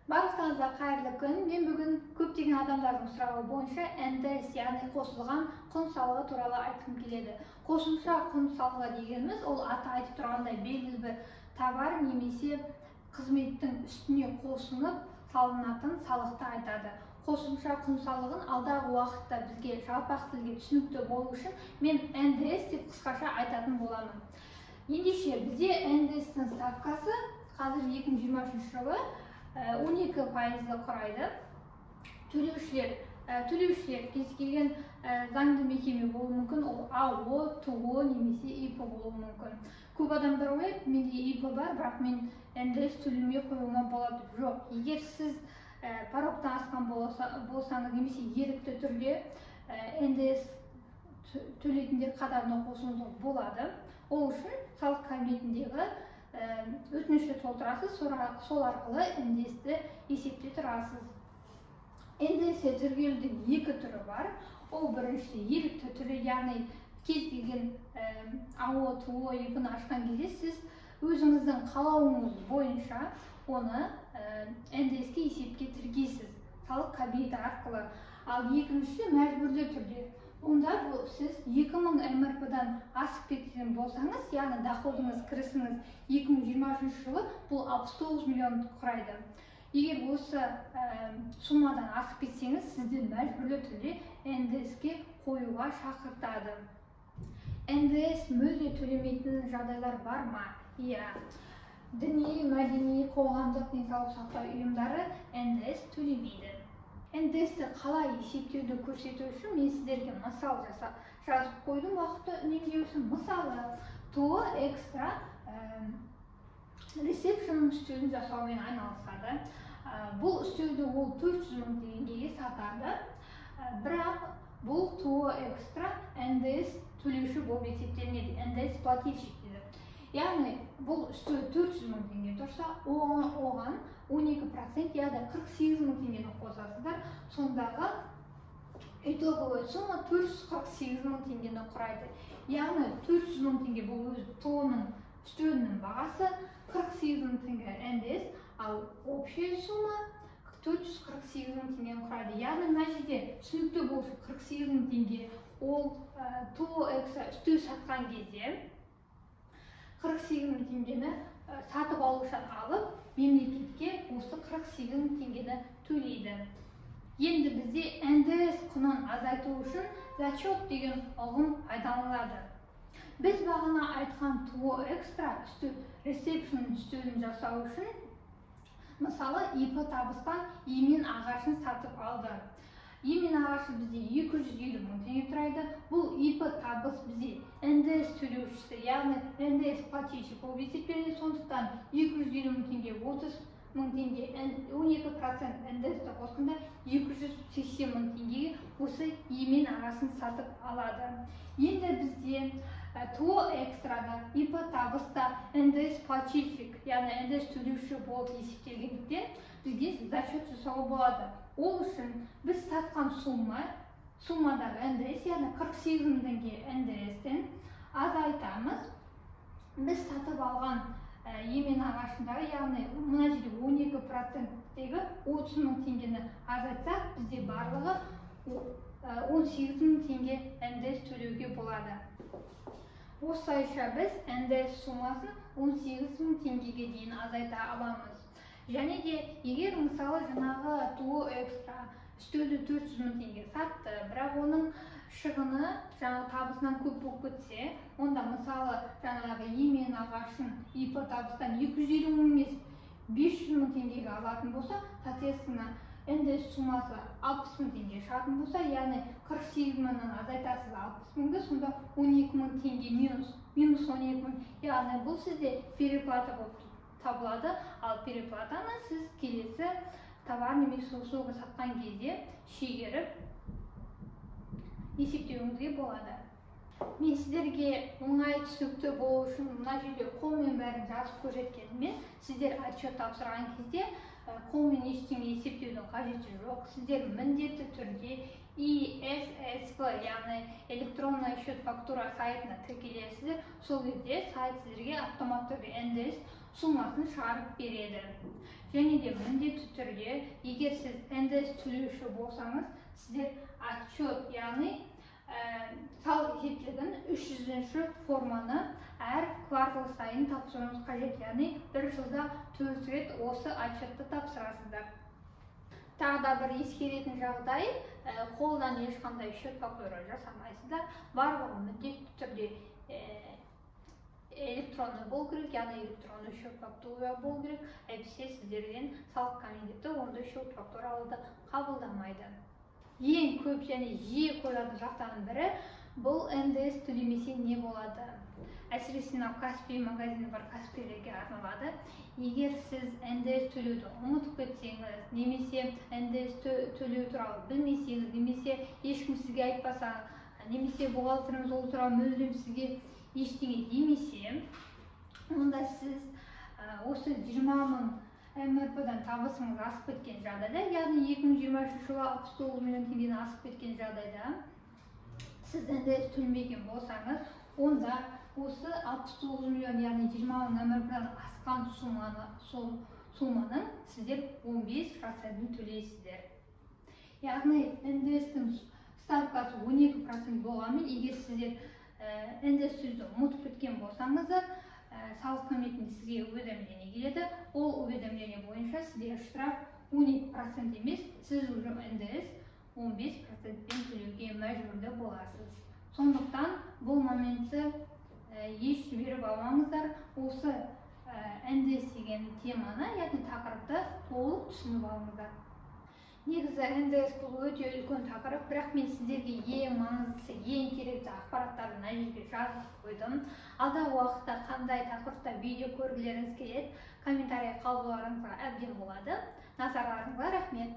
Баршаңызға қайырлы күн. Мен бүгін көптеген адамдардың сұрағы бойынша НДС, яғни қосылған құн салығы туралы айтқым келеді. Қосымша құн салығы дегеніміз, ол аты айтып тұрғандай белгілі бір товар немесе қызметтің үстіне қосылып салынатын салықты айтады. Қосымша құн салығын алдағы уақытта бізге жалпақ тілге түсінікті болу үшін мен НДС деп қысқаша айтатын боламын. Ендеше бізде НДС-тің ставкасы қазір 2023 жылы 12% құрайды. Төлеушілер кез келген заңды мекеме болуы мүмкін, ол АО, ТО немесе ИП болуы мүмкін. Көп адамдар ойлайды, менде ИП бар, бірақ мен НДС төлемей қоюыма болады. Жоқ, егер сіз порогтан асқан болсаңыз немесе ерікті түрде НДС төлейтіндер қатарына қосылуыңызға болады. Ол үшін салық комитетіндегі өтінішті толтырасыз, сол арқылы НДС-ті есепте тұрасыз. НДС тіркелудің екі түрі бар. Ол бірінші ерікті түрі, яғни кез келген АО, ТО, ИП-ні ашқан кезде сіз өзіңіздің қалауыңыз бойынша оны НДС-ке есепке тіркейсіз, салық комитеті арқылы. Ал екіншісі мәжбүрлі түрде. Онда сіз 2000 МРП-дан асып кеткен болсаңыз, яғни доходыңыз, кірісіңіз 2023 жылы бұл 69 миллион құрайды. Егер осы суммадан асып кетсеңіз, сізді мәжбүрлі түрде НДС-ке қоюға шақыртады. НДС мүлде төлемейтін жағдайлар бар ма? Иә. Діни, мәдени, қоғамдық денсаулық сақтау ұйымдары НДС төлемейді. НДС-ті қалай есептеуді көрсету үшін мен сіздерге мысал жазып қойдым уақытты үнемдеу үшін. Мысалы, ТО экстра ресепшн үстеуін жасаумен айналысады. Бұл үстеуді ол 400 мың теңгеге сатады. Бірақ бұл ТО экстра НДС төлеуші болып есептелмейді. НДС плательщик дейді. Яғни бұл үстеу 400 мың теңге тұрса, оған 12%, яғни 48 мың теңгені қосасыздар. Сондағы итоговый сумма 448 мың теңгені құрайды. Яғни 400 мың теңге бұл өз ТО-ның үстеуінің бағасы, 48 мың теңге НДС, ал общая сумма 448 мың теңгені құрайды. Яғни мына жерде түсінікті болшы 48 мың теңге ол ТО экстра үстеу сатқан кезде 48 мың теңгені сатып алушан алып, мемлекетке осы 48 мың теңгені төлейді. Енді бізде НДС құнын азайту үшін зачет деген ұғым пайдаланылады. Біз бағана айтқан ТО экстра ресепшн үстеуін жасау үшін, мысалы, ИП табыстан емен ағашын сатып алды. Емен ағашы бізде 250 мың теңге тұрайды. Бұл ИП табыс бізде НДС төлеушісі, яғни НДС плательщик болып есептеледі. Сондықтан 250 мың теңге, 30 мың теңге, 12% НДС-ті қосқанда 280 мың теңгеге осы емен ағасын сатып алады. Енді бізде ТО экстрада, ИП табыста НДС плательщик, яғни НДС төлеуші болып есептелгендіктен бізге зачет жасауға болады. Ол үшін біз сатқан суммадағы НДС, яғни 48 мың теңге НДС-тен азайтамыз. Біз сатып алған емен ағашындағы, яғни мына жерде 12%-тегі 30 мың теңгені азайтсақ, бізде барлығы 18 мың теңге НДС төлеуге болады. Осылайша біз НДС суммасын 18 мың теңгеге дейін азайта аламыз. Және де, егер мысалы жаңағы ТО экстра үстеуді 400 мың теңге сатты, бірақ оның шығыны жаңағы табысынан көп болып кетсе, онда мысалы жаңағы емен ағашын ИП табыстан 250 мың емес 500 мың теңгеге алатын болса, соответственно, НДС суммасы 60 мың теңге шығатын болса, яғни 48 мыңнан азайтасыз 60 мыңды, сонда 12 мың теңге минус 12 мың, яғни бұл сізде переплата болып табылады. Ал переплатаны сіз келесі товар немесе услуга сатқан кезде шегеріп есептеуіңізге болады. Мен сіздерге оңай түсінікті болу үшін мына жерде қолмен бәрін жазып көрсеткеніммен, сіздер отчет тапсырған кезде қолмен ештеңе есептеудің қажеті жоқ. Сіздер міндетті түрде ИССФ, яғни электронный счет фактура сайтына тіркелесіздер. Сол кезде сайт сіздерге автоматты НДС суммасын шығарып береді. Және де міндетті түрде, егер сіз НДС төлеуші болсаңыз, сіздер отчет, яғни салық есептілігін 300-ші форманы әр квартал сайын тапсыруыңыз қажет, яғни бір жылда 4 рет осы отчетты тапсырасыздар. Тағы да бір ескеретін жағдай, қолдан ешқандай счет фактура жасамайсыздар. Барлығы міндетті түрде электронды болу керек, яғни электронды счет фактура болу керек. Әйтпесе сіздерден салық комитеті ондай счет фактураларды қабылдамайды. Ең көп және жиі қойылатын сұрақтардың бірі, бұл НДС төлемесе не болады? Әсіресе Каспий магазині бар кәсіпкерлерге арналады. Егер сіз НДС төлеуді ұмытып кетсеңіз, немесе НДС төлеу туралы білмесеңіз, немесе ешкім сізге айтпаса, немесе бухгалтеріңіз ол туралы мүлдем сізге ештеңе демесе, онда сіз осы 20 мың МРП-дан табысыңыз асып кеткен жағдайда, яғни 2023 жылы 69 миллион теңгеден асып кеткен жағдайда, сіз НДС төлемеген болсаңыз, онда осы 69 миллион, яғни 20 мың МРП-дан асқан сумманың сіздер 15% төлейсіздер. Яғни НДС-тің ставкасы 12% болғанымен, егер сіздер НДС төлеуді ұмытып кеткен болсаңыздар, салық комитетінен сізге уведомление келеді. Ол уведомление бойынша сізге штраф 12% емес, сіз уже НДС 15%-пен төлеуге мәжбүрлі боласыз. Сондықтан бұл моментті еш жіберіп алмаңыздар. Осы НДС деген теманы, яғни тақырыпты толық түсініп алыңыздар. Негізі НДС бұл өте үлкен тақырып, бірақ мен сіздерге ең маңыздысы, ең керекті ақпараттарды мына жерге жазып қойдым. Алдағы уақытта қандай тақырыпта видео көргілеріңіз келеді, комментарий қалдыруларыңызға әбден болады. Назарларыңызға рахмет.